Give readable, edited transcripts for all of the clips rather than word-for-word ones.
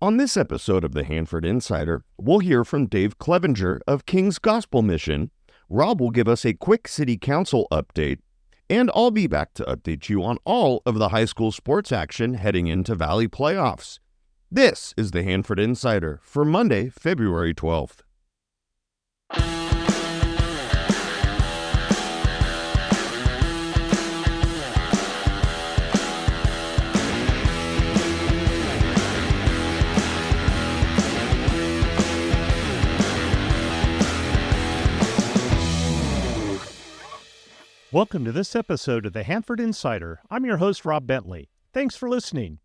On this episode of the Hanford Insider, we'll hear from Dave Clevenger of King's Gospel Mission. Rob will give us a quick city council update, and I'll be back to update you on all of the high school sports action heading into Valley playoffs. This is the Hanford Insider for Monday, February 12th. Welcome to this episode of the Hanford Insider. I'm your host, Rob Bentley. Thanks for listening.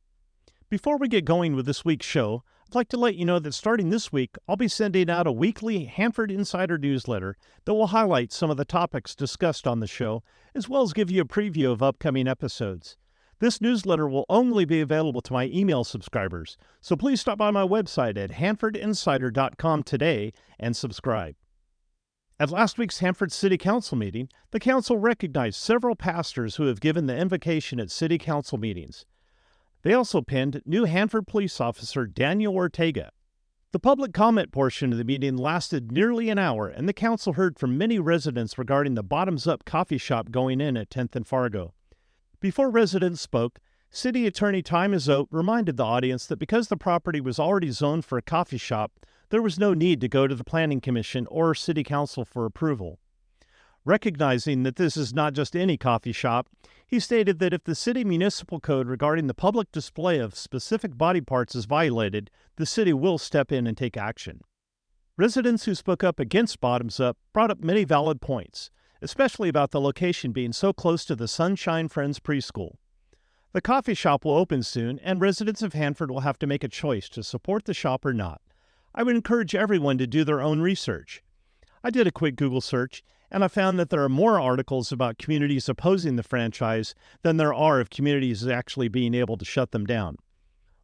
Before we get going with this week's show, I'd like to let you know that starting this week, I'll be sending out a weekly Hanford Insider newsletter that will highlight some of the topics discussed on the show, as well as give you a preview of upcoming episodes. This newsletter will only be available to my email subscribers, so please stop by my website at hanfordinsider.com today and subscribe. At last week's Hanford City Council meeting, the council recognized several pastors who have given the invocation at city council meetings. They also penned new Hanford police officer Daniel Ortega. The public comment portion of the meeting lasted nearly an hour, and the council heard from many residents regarding the bottoms-up coffee shop going in at 10th and Fargo. Before residents spoke, City Attorney Ty Mazote reminded the audience that because the property was already zoned for a coffee shop, there was no need to go to the Planning Commission or City Council for approval. Recognizing that this is not just any coffee shop, he stated that if the city municipal code regarding the public display of specific body parts is violated, the city will step in and take action. Residents who spoke up against Bottoms Up brought up many valid points, especially about the location being so close to the Sunshine Friends preschool. The coffee shop will open soon, and residents of Hanford will have to make a choice to support the shop or not. I would encourage everyone to do their own research. I did a quick Google search, and I found that there are more articles about communities opposing the franchise than there are of communities actually being able to shut them down.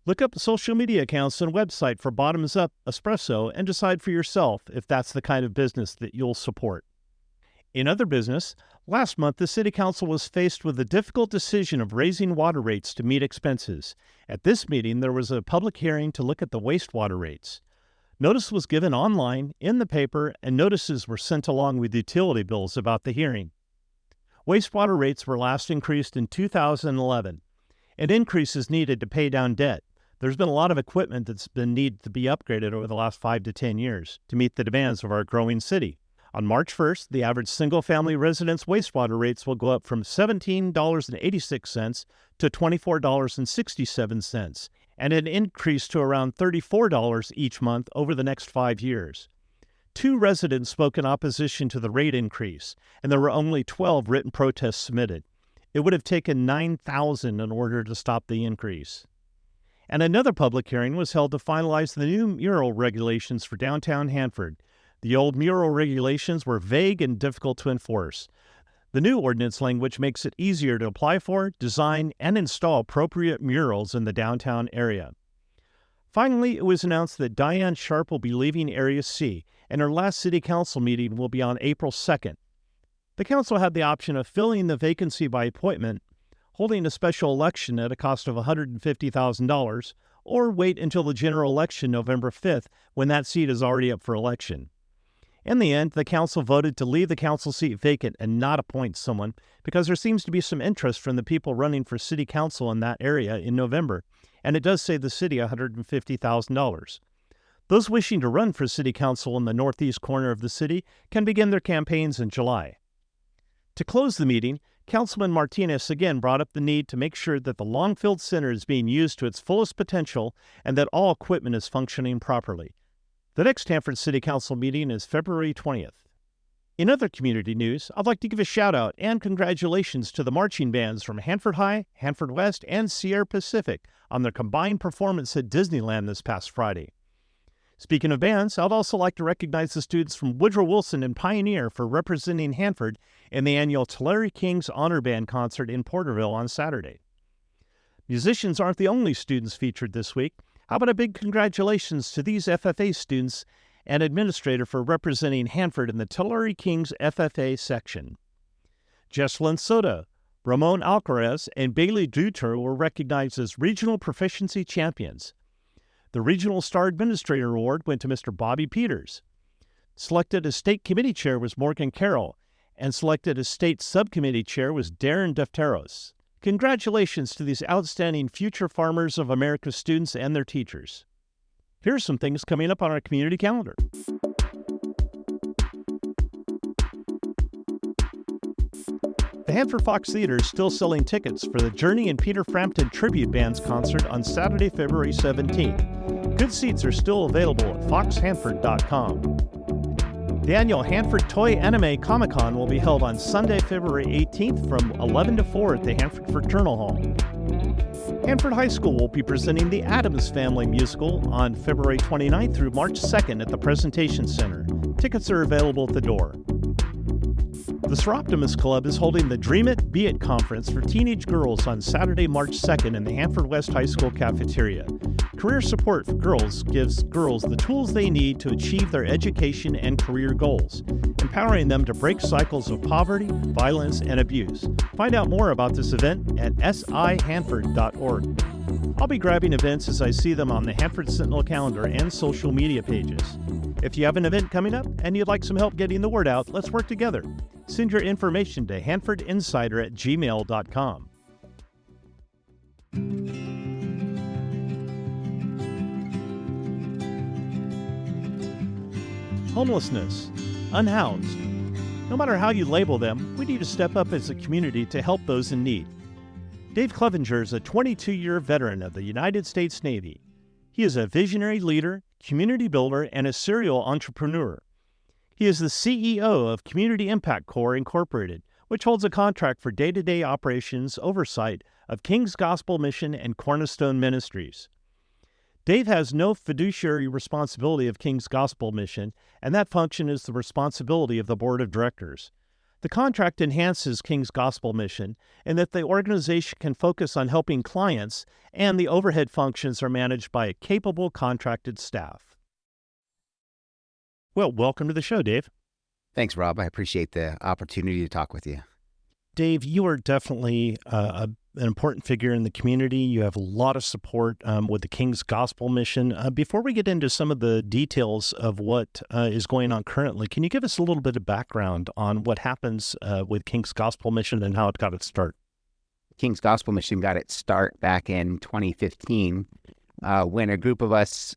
Look up social media accounts and website for Bottoms Up Espresso and decide for yourself if that's the kind of business that you'll support. In other business, last month the City Council was faced with the difficult decision of raising water rates to meet expenses. At this meeting, there was a public hearing to look at the wastewater rates. Notice was given online, in the paper, and notices were sent along with utility bills about the hearing. Wastewater rates were last increased in 2011. An increase is needed to pay down debt. There's been a lot of equipment that's been needed to be upgraded over the last 5 to 10 years to meet the demands of our growing city. On March 1st, the average single-family residence wastewater rates will go up from $17.86 to $24.67, and an increase to around $34 each month over the next 5 years. 2 residents spoke in opposition to the rate increase, and there were only 12 written protests submitted. It would have taken 9,000 in order to stop the increase. And another public hearing was held to finalize the new mural regulations for downtown Hanford. The old mural regulations were vague and difficult to enforce. The new ordinance language makes it easier to apply for, design, and install appropriate murals in the downtown area. Finally, it was announced that Diane Sharp will be leaving Area C, and her last City Council meeting will be on April 2nd. The Council had the option of filling the vacancy by appointment, holding a special election at a cost of $150,000, or wait until the general election November 5th when that seat is already up for election. In the end, the council voted to leave the council seat vacant and not appoint someone because there seems to be some interest from the people running for city council in that area in November, and it does save the city $150,000. Those wishing to run for city council in the northeast corner of the city can begin their campaigns in July. To close the meeting, Councilman Martinez again brought up the need to make sure that the Longfield Center is being used to its fullest potential and that all equipment is functioning properly. The next Hanford City Council meeting is February 20th. In other community news, I'd like to give a shout-out and congratulations to the marching bands from Hanford High, Hanford West, and Sierra Pacific on their combined performance at Disneyland this past Friday. Speaking of bands, I'd also like to recognize the students from Woodrow Wilson and Pioneer for representing Hanford in the annual Tulare Kings Honor Band concert in Porterville on Saturday. Musicians aren't the only students featured this week. How about a big congratulations to these FFA students and administrator for representing Hanford in the Tulare Kings FFA section. Jesslyn Soto, Ramon Alcaraz, and Bailey Duter were recognized as regional proficiency champions. The Regional Star Administrator Award went to Mr. Bobby Peters. Selected as State Committee Chair was Morgan Carroll, and selected as State Subcommittee Chair was Darren Defteros. Congratulations to these outstanding future farmers of America's students and their teachers. Here are some things coming up on our community calendar. The Hanford Fox Theater is still selling tickets for the Journey and Peter Frampton Tribute Band's concert on Saturday, February 17th. Good seats are still available at foxhanford.com. The annual Hanford Toy Anime Comic-Con will be held on Sunday, February 18th from 11 to 4 at the Hanford Fraternal Hall. Hanford High School will be presenting the Addams Family musical on February 29th through March 2nd at the Presentation Center. Tickets are available at the door. The Seroptimus Club is holding the Dream It, Be It conference for teenage girls on Saturday, March 2nd in the Hanford West High School cafeteria. Career Support for Girls gives girls the tools they need to achieve their education and career goals, empowering them to break cycles of poverty, violence, and abuse. Find out more about this event at sihanford.org. I'll be grabbing events as I see them on the Hanford Sentinel calendar and social media pages. If you have an event coming up and you'd like some help getting the word out, let's work together. Send your information to hanfordinsider@gmail.com. Homelessness, unhoused. No matter how you label them, we need to step up as a community to help those in need. Dave Clevenger is a 22-year veteran of the United States Navy. He is a visionary leader, community builder, and a serial entrepreneur. He is the CEO of Community Impact Corps Incorporated, which holds a contract for day-to-day operations oversight of King's Gospel Mission and Cornerstone Ministries. Dave has no fiduciary responsibility of King's Gospel Mission, and that function is the responsibility of the Board of Directors. The contract enhances King's Gospel Mission in that the organization can focus on helping clients, and the overhead functions are managed by a capable contracted staff. Well, welcome to the show, Dave. Thanks, Rob. I appreciate the opportunity to talk with you. Dave, you are definitely an important figure in the community. You have a lot of support with the King's Gospel Mission. Before we get into some of the details of what is going on currently, can you give us a little bit of background on what happens with King's Gospel Mission and how it got its start? King's Gospel Mission got its start back in 2015 when a group of us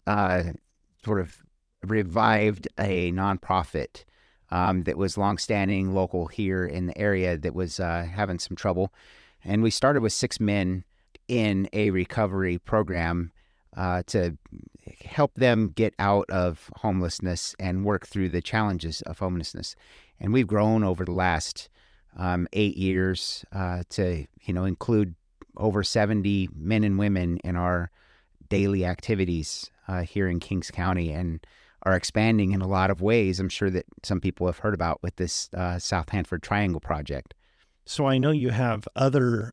sort of revived a nonprofit that was longstanding local here in the area that was having some trouble. And we started with 6 men in a recovery program to help them get out of homelessness and work through the challenges of homelessness. And we've grown over the last 8 years to include over 70 men and women in our daily activities here in Kings County, and are expanding in a lot of ways. I'm sure that some people have heard about with this South Hanford Triangle project. So I know you have other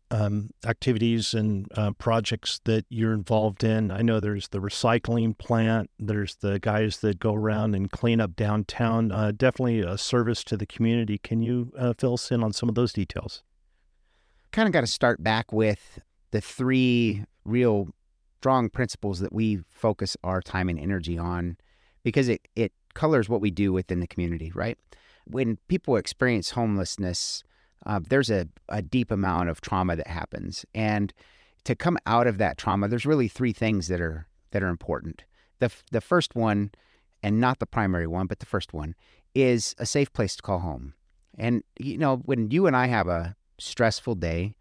activities and projects that you're involved in. I know there's the recycling plant. There's the guys that go around and clean up downtown. Definitely a service to the community. Can you fill us in on some of those details? Kind of got to start back with the 3 real strong principles that we focus our time and energy on, because it colors what we do within the community, right? When people experience homelessness, there's a deep amount of trauma that happens. And to come out of that trauma, there's really 3 things that are important. The first one, and not the primary one, but the first one, is a safe place to call home. And, when you and I have a stressful day,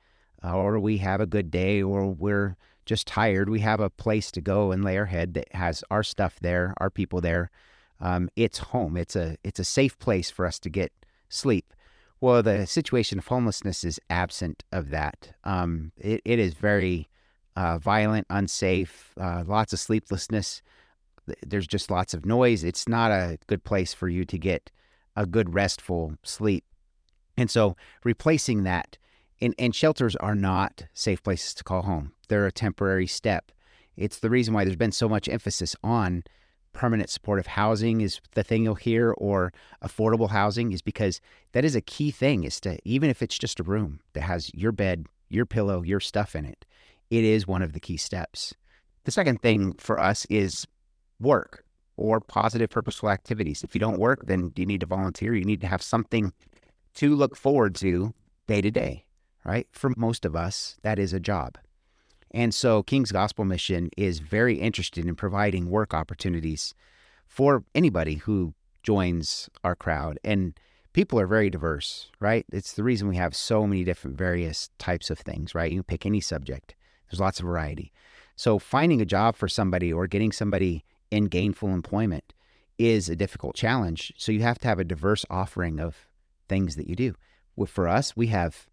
or we have a good day, or we're just tired, we have a place to go and lay our head that has our stuff there, our people there. It's home. It's a safe place for us to get sleep. Well, the situation of homelessness is absent of that. It is very violent, unsafe, lots of sleeplessness. There's just lots of noise. It's not a good place for you to get a good restful sleep. And so replacing that, and shelters are not safe places to call home. They're a temporary step. It's the reason why there's been so much emphasis on permanent supportive housing is the thing you'll hear, or affordable housing, is because that is a key thing, is to, even if it's just a room that has your bed, your pillow, your stuff in it, it is one of the key steps. The second thing for us is work or positive, purposeful activities. If you don't work, then you need to volunteer. You need to have something to look forward to day to day, right? For most of us, that is a job. And so King's Gospel Mission is very interested in providing work opportunities for anybody who joins our crowd. And people are very diverse, right? It's the reason we have so many different various types of things, right? You can pick any subject. There's lots of variety. So finding a job for somebody or getting somebody in gainful employment is a difficult challenge. So you have to have a diverse offering of things that you do. Well, for us, we have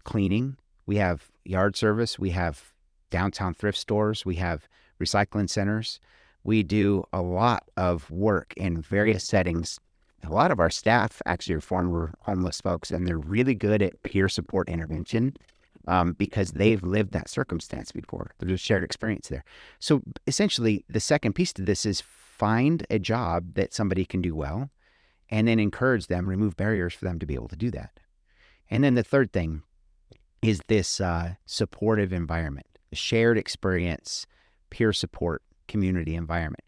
cleaning, we have yard service, we have downtown thrift stores, we have recycling centers. We do a lot of work in various settings. A lot of our staff actually are former homeless folks, and they're really good at peer support intervention because they've lived that circumstance before. There's a shared experience there. So essentially, the second piece to this is find a job that somebody can do well, and then encourage them, remove barriers for them to be able to do that. And then the third thing is this supportive environment, shared experience, peer support, community environment.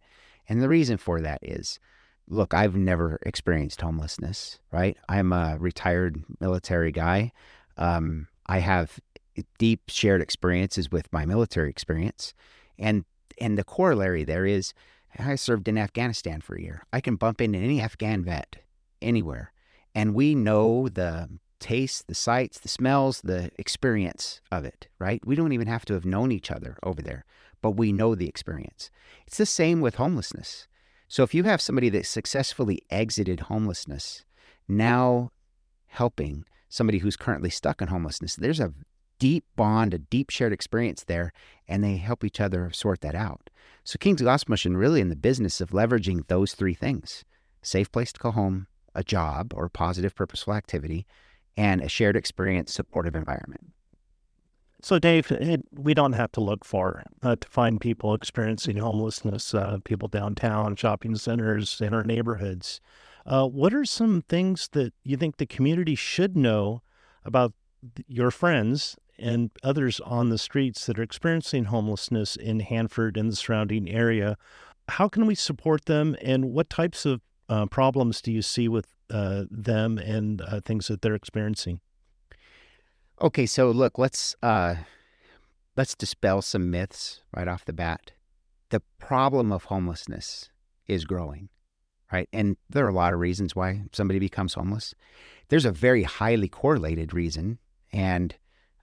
And the reason for that is, look, I've never experienced homelessness, right? I'm a retired military guy. I have deep shared experiences with my military experience. And the corollary there is, I served in Afghanistan for a year. I can bump into any Afghan vet anywhere. And we know the taste, the sights, the smells, the experience of it, right? We don't even have to have known each other over there, but we know the experience. It's the same with homelessness. So if you have somebody that successfully exited homelessness, now helping somebody who's currently stuck in homelessness, there's a deep bond, a deep shared experience there, and they help each other sort that out. So King's Gospel Mission really in the business of leveraging those three things: safe place to go home, a job or positive purposeful activity, and a shared experience, supportive environment. So, Dave, we don't have to look far to find people experiencing homelessness, people downtown, shopping centers, in our neighborhoods. What are some things that you think the community should know about your friends and others on the streets that are experiencing homelessness in Hanford and the surrounding area? How can we support them, and what types of problems do you see with them and things that they're experiencing? Okay, so look, let's dispel some myths right off the bat. The problem of homelessness is growing, right? And there are a lot of reasons why somebody becomes homeless. There's a very highly correlated reason, and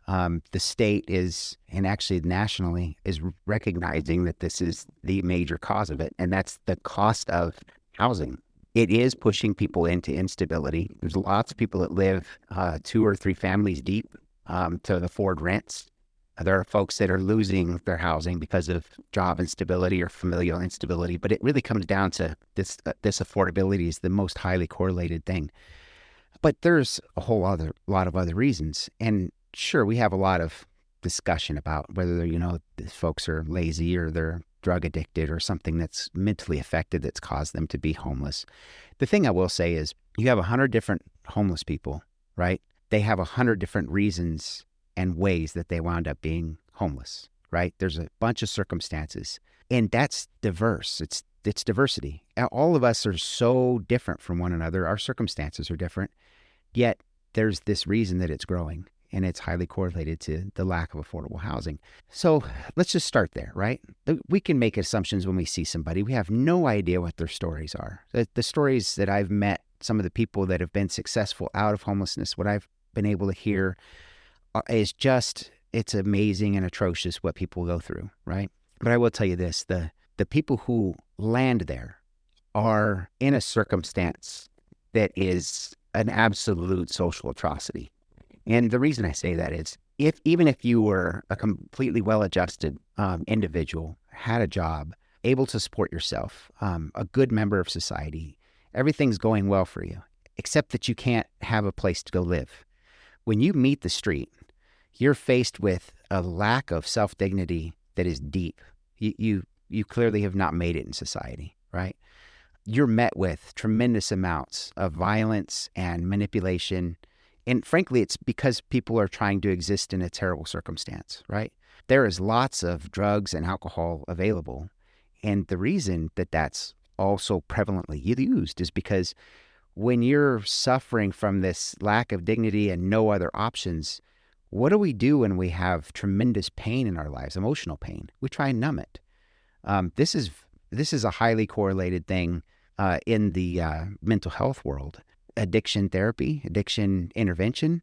the state is, and actually nationally, is recognizing that this is the major cause of it, and that's the cost of housing. It is pushing people into instability. There's lots of people that live 2 or 3 families deep to afford rents. There are folks that are losing their housing because of job instability or familial instability, but it really comes down to this affordability is the most highly correlated thing. But there's a whole lot of other reasons. And sure, we have a lot of discussion about whether, these folks are lazy or they're drug addicted or something that's mentally affected that's caused them to be homeless. The thing I will say is you have 100 different homeless people, right? They have 100 different reasons and ways that they wound up being homeless, right? There's a bunch of circumstances, and that's diverse. It's diversity. All of us are so different from one another. Our circumstances are different, yet there's this reason that it's growing, and it's highly correlated to the lack of affordable housing. So let's just start there, right? We can make assumptions when we see somebody. We have no idea what their stories are. The stories that I've met, some of the people that have been successful out of homelessness, what I've been able to hear is just, it's amazing and atrocious what people go through, right? But I will tell you this, the people who land there are in a circumstance that is an absolute social atrocity. And the reason I say that is, even if you were a completely well-adjusted individual, had a job, able to support yourself, a good member of society, everything's going well for you, except that you can't have a place to go live. When you meet the street, you're faced with a lack of self-dignity that is deep. You clearly have not made it in society, right? You're met with tremendous amounts of violence and manipulation. And frankly, it's because people are trying to exist in a terrible circumstance, right? There is lots of drugs and alcohol available. And the reason that that's also prevalently used is because when you're suffering from this lack of dignity and no other options, what do we do when we have tremendous pain in our lives, emotional pain? We try and numb it. This is a highly correlated thing in the mental health world. Addiction therapy, addiction intervention.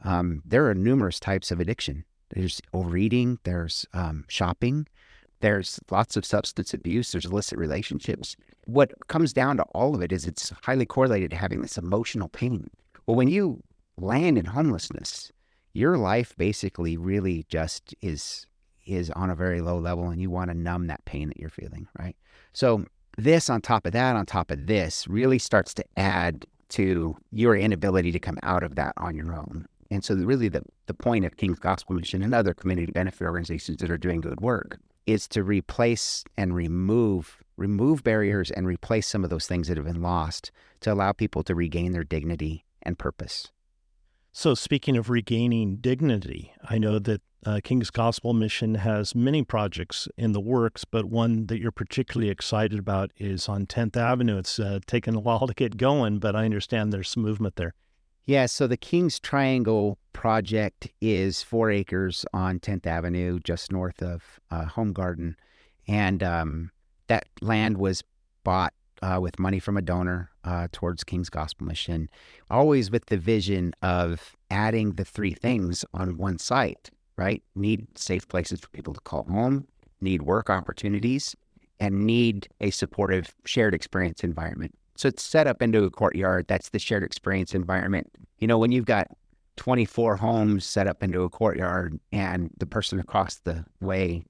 There are numerous types of addiction. There's overeating, there's shopping, there's lots of substance abuse, there's illicit relationships. What comes down to all of it is it's highly correlated to having this emotional pain. Well, when you land in homelessness, your life basically really just is on a very low level, and you want to numb that pain that you're feeling, right? So this on top of that, on top of this, really starts to add to your inability to come out of that on your own. And so really the point of King's Gospel Mission and other community benefit organizations that are doing good work is to replace and remove barriers and replace some of those things that have been lost to allow people to regain their dignity and purpose. So speaking of regaining dignity, I know that King's Gospel Mission has many projects in the works, but one that you're particularly excited about is on 10th Avenue. It's taken a while to get going, but I understand there's some movement there. Yeah, so the King's Triangle project is 4 acres on 10th Avenue, just north of Home Garden. And that land was bought with money from a donor towards King's Gospel Mission, always with the vision of adding the 3 things on one site, right? Need safe places for people to call home, need work opportunities, and need a supportive shared experience environment. So it's set up into a courtyard. That's the shared experience environment. You know, when you've got 24 homes set up into a courtyard and the person across the way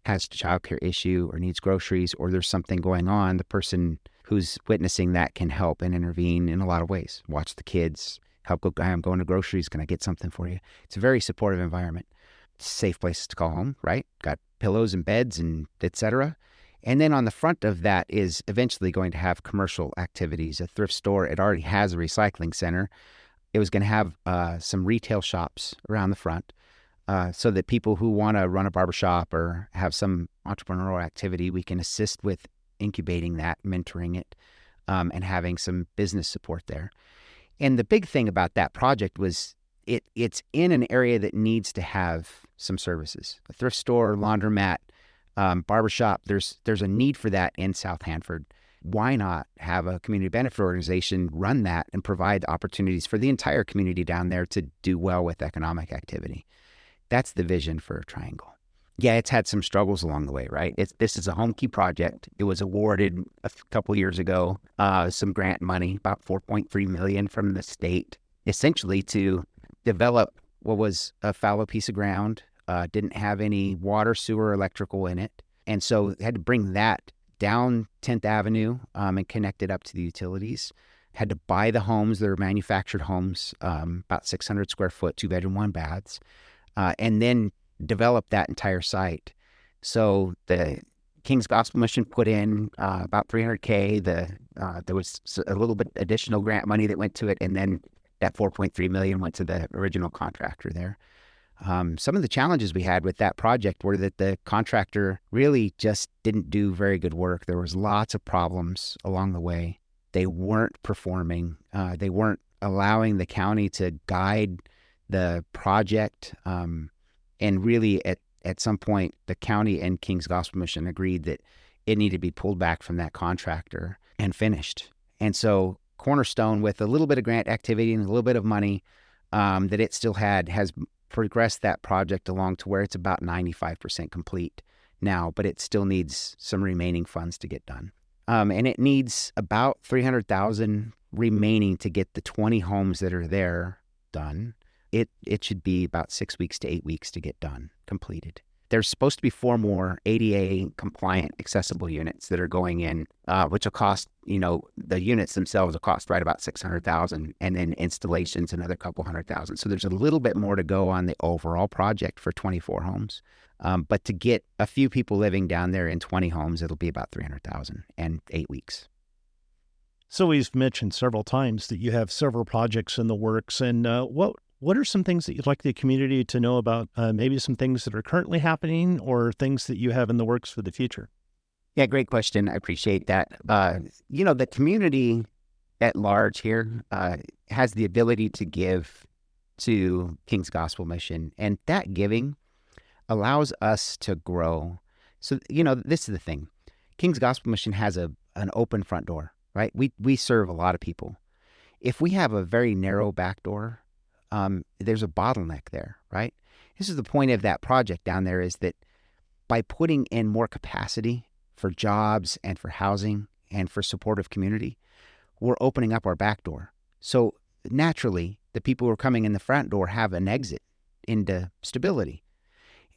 has a childcare issue or needs groceries or there's something going on, the person who's witnessing that can help and intervene in a lot of ways. Watch the kids, help go, I'm going to groceries. Can I get something for you? It's a very supportive environment. Safe places to call home, right? Got pillows and beds and et cetera. And then on the front of that is eventually going to have commercial activities, a thrift store. It already has a recycling center. It was going to have some retail shops around the front so that people who want to run a barbershop or have some entrepreneurial activity, we can assist with incubating that, mentoring it, and having some business support there. And the big thing about that project was it's in an area that needs to have some services, a thrift store, laundromat, barbershop. There's a need for that in South Hanford. Why not have a community benefit organization run that and provide opportunities for the entire community down there to do well with economic activity? That's the vision for Triangle. Yeah, it's had some struggles along the way, right? This is a home key project. It was awarded a couple years ago, some grant money, about $4.3 million from the state, essentially to develop what was a fallow piece of ground. Didn't have any water, sewer, electrical in it. And so had to bring that down 10th Avenue and connect it up to the utilities. Had to buy the homes. They're manufactured homes, about 600 square foot, 2-bedroom, 1-baths, and then develop that entire site. So the King's Gospel Mission put in about $300K. There was a little bit additional grant money that went to it, and then that $4.3 million went to the original contractor there. Some of the challenges we had with that project were that the contractor really just didn't do very good work. There was lots of problems along the way. They weren't performing. They weren't allowing the county to guide the project. And really at some point, the county and King's Gospel Mission agreed that it needed to be pulled back from that contractor and finished. And so Cornerstone, with a little bit of grant activity and a little bit of money that it still had, has progressed that project along to where it's about 95% complete now, but it still needs some remaining funds to get done. And it needs about $300,000 remaining to get the 20 homes that are there done. It should be about 6 weeks to 8 weeks to get done, completed. There's supposed to be 4 more ADA compliant accessible units that are going in, which will cost, the units themselves will cost right about $600,000, and then installations another couple $100,000. So there's a little bit more to go on the overall project for 24 homes. But to get a few people living down there in 20 homes, it'll be about $300,000 and 8 weeks. So we've mentioned several times that you have several projects in the works, and what What are some things that you'd like the community to know about? Maybe some things that are currently happening or things that you have in the works for the future? Yeah, great question. I appreciate that. The community at large here has the ability to give to King's Gospel Mission, and that giving allows us to grow. So, this is the thing. King's Gospel Mission has an open front door, right? We serve a lot of people. If we have a very narrow back door, there's a bottleneck there, right? This is the point of that project down there, is that by putting in more capacity for jobs and for housing and for supportive community, we're opening up our back door. So naturally, the people who are coming in the front door have an exit into stability.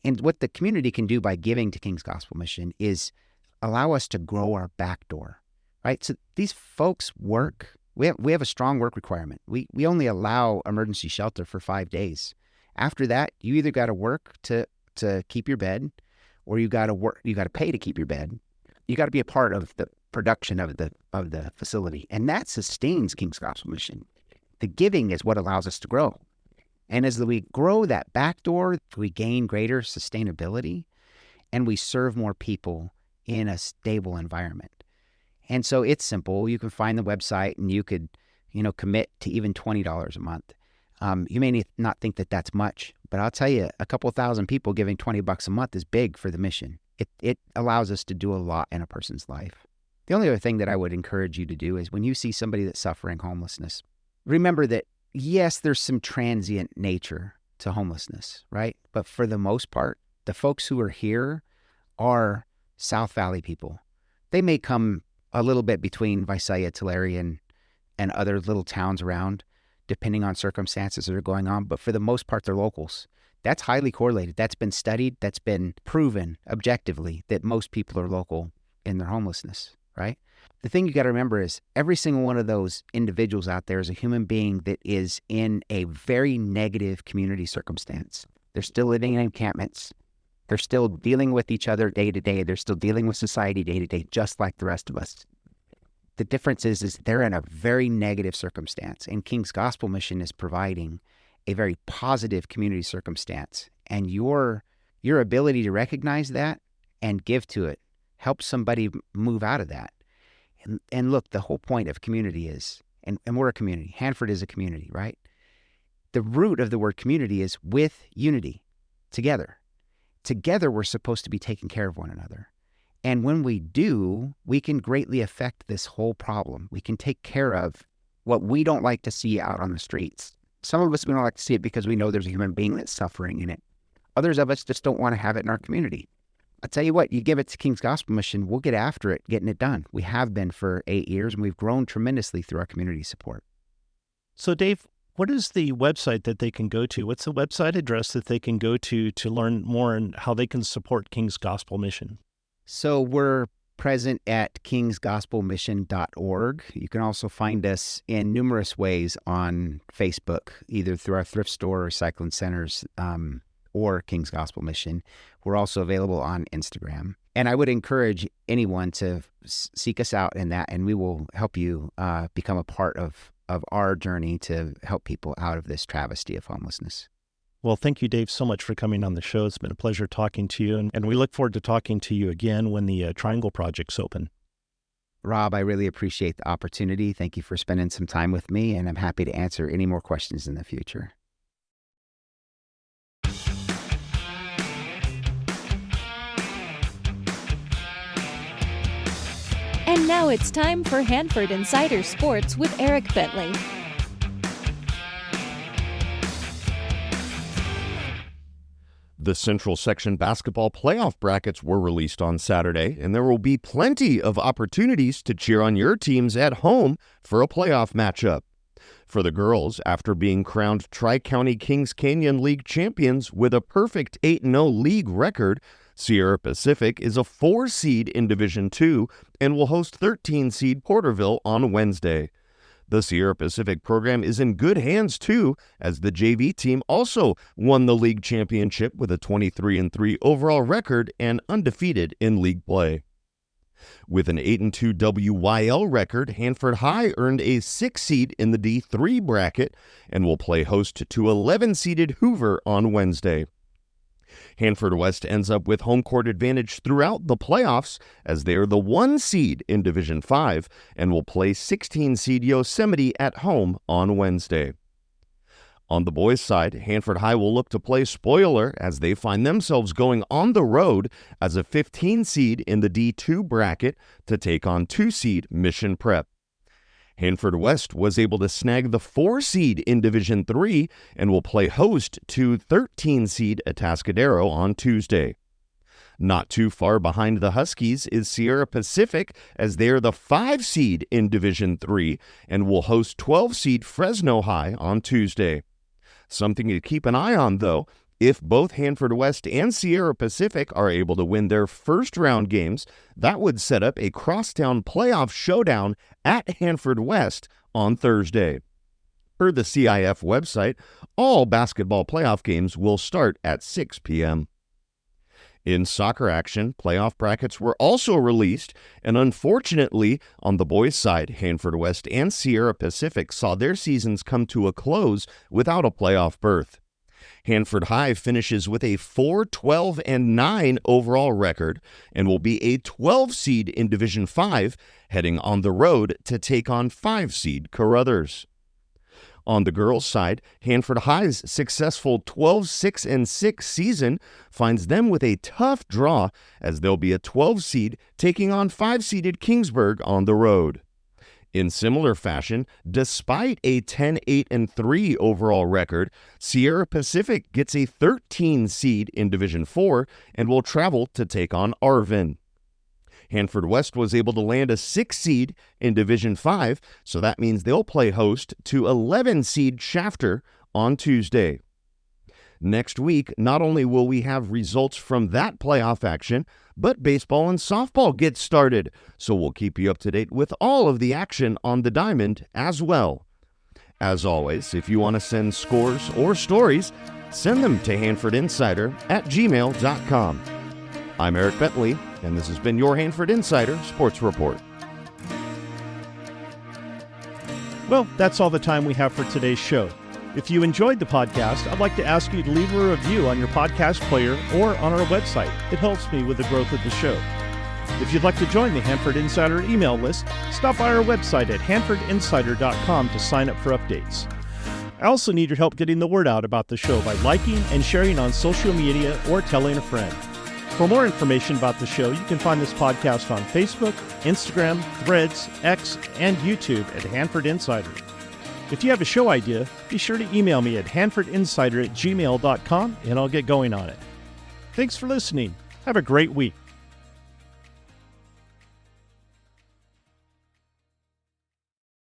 And what the community can do by giving to King's Gospel Mission is allow us to grow our back door, right? So these folks work. We have a strong work requirement. We only allow emergency shelter for 5 days. After that, you either got to work to keep your bed, or you got to pay to keep your bed. You got to be a part of the production of the facility, and that sustains King's Gospel Mission. The giving is what allows us to grow. And as we grow that back door, we gain greater sustainability, and we serve more people in a stable environment. And so it's simple. You can find the website, and you could, commit to even $20 a month. You may not think that that's much, but I'll tell you, a couple thousand people giving $20 a month is big for the mission. It allows us to do a lot in a person's life. The only other thing that I would encourage you to do is when you see somebody that's suffering homelessness, remember that, yes, there's some transient nature to homelessness, right? But for the most part, the folks who are here are South Valley people. They may come a little bit between Visalia, Tulare, and other little towns around, depending on circumstances that are going on. But for the most part, they're locals. That's highly correlated. That's been studied. That's been proven objectively that most people are local in their homelessness, right? The thing you got to remember is every single one of those individuals out there is a human being that is in a very negative community circumstance. They're still living in encampments. They're still dealing with each other day to day. They're still dealing with society day to day, just like the rest of us. The difference is they're in a very negative circumstance, and King's Gospel Mission is providing a very positive community circumstance. And your ability to recognize that and give to it helps somebody move out of that. And look, the whole point of community is, and we're a community. Hanford is a community, right? The root of the word community is with unity, together. Together, we're supposed to be taking care of one another. And when we do, we can greatly affect this whole problem. We can take care of what we don't like to see out on the streets. Some of us, we don't like to see it because we know there's a human being that's suffering in it. Others of us just don't want to have it in our community. I'll tell you what, you give it to King's Gospel Mission, we'll get after it, getting it done. We have been for 8 years, and we've grown tremendously through our community support. So, Dave, what is the website that they can go to? What's the website address that they can go to learn more and how they can support King's Gospel Mission? So we're present at kingsgospelmission.org. You can also find us in numerous ways on Facebook, either through our thrift store, recycling centers, or King's Gospel Mission. We're also available on Instagram. And I would encourage anyone to seek us out in that, and we will help you become a part of our journey to help people out of this travesty of homelessness. Well, thank you, Dave, so much for coming on the show. It's been a pleasure talking to you, and we look forward to talking to you again when the Triangle Project's open. Rob, I really appreciate the opportunity. Thank you for spending some time with me, and I'm happy to answer any more questions in the future. And now it's time for Hanford Insider Sports with Eric Bentley. The Central Section basketball playoff brackets were released on Saturday, and there will be plenty of opportunities to cheer on your teams at home for a playoff matchup. For the girls, after being crowned Tri-County Kings Canyon League champions with a perfect 8-0 league record, Sierra Pacific is a 4 seed in Division II and will host 13 seed Porterville on Wednesday. The Sierra Pacific program is in good hands, too, as the JV team also won the league championship with a 23-3 overall record and undefeated in league play. With an 8-2 WYL record, Hanford High earned a 6 seed in the D3 bracket and will play host to 11-seeded Hoover on Wednesday. Hanford West ends up with home court advantage throughout the playoffs as they are the 1 seed in Division 5 and will play 16-seed Yosemite at home on Wednesday. On the boys' side, Hanford High will look to play spoiler as they find themselves going on the road as a 15 seed in the D2 bracket to take on 2-seed Mission Prep. Hanford West was able to snag the 4 seed in Division 3 and will play host to 13-seed Atascadero on Tuesday. Not too far behind the Huskies is Sierra Pacific as they are the 5 seed in Division 3 and will host 12-seed Fresno High on Tuesday. Something to keep an eye on, though, if both Hanford West and Sierra Pacific are able to win their first-round games, that would set up a crosstown playoff showdown at Hanford West on Thursday. Per the CIF website, all basketball playoff games will start at 6 p.m. In soccer action, playoff brackets were also released, and unfortunately, on the boys' side, Hanford West and Sierra Pacific saw their seasons come to a close without a playoff berth. Hanford High finishes with a 4-12-9 overall record and will be a 12 seed in Division 5, heading on the road to take on 5 seed Carruthers. On the girls' side, Hanford High's successful 12-6-6 season finds them with a tough draw as they'll be a 12 seed taking on 5-seeded Kingsburg on the road. In similar fashion, despite a 10-8-3 overall record, Sierra Pacific gets a 13 seed in Division 4 and will travel to take on Arvin. Hanford West was able to land a 6 seed in Division 5, so that means they'll play host to 11-seed Shafter on Tuesday. Next week, not only will we have results from that playoff action, but baseball and softball get started, so we'll keep you up to date with all of the action on the diamond as well. As always, if you want to send scores or stories, send them to hanfordinsider@gmail.com. I'm Eric Bentley, and this has been your Hanford Insider Sports Report. Well, that's all the time we have for today's show. If you enjoyed the podcast, I'd like to ask you to leave a review on your podcast player or on our website. It helps me with the growth of the show. If you'd like to join the Hanford Insider email list, stop by our website at hanfordinsider.com to sign up for updates. I also need your help getting the word out about the show by liking and sharing on social media or telling a friend. For more information about the show, you can find this podcast on Facebook, Instagram, Threads, X, and YouTube at Hanford Insider. If you have a show idea, be sure to email me at hanfordinsider@gmail.com and I'll get going on it. Thanks for listening. Have a great week.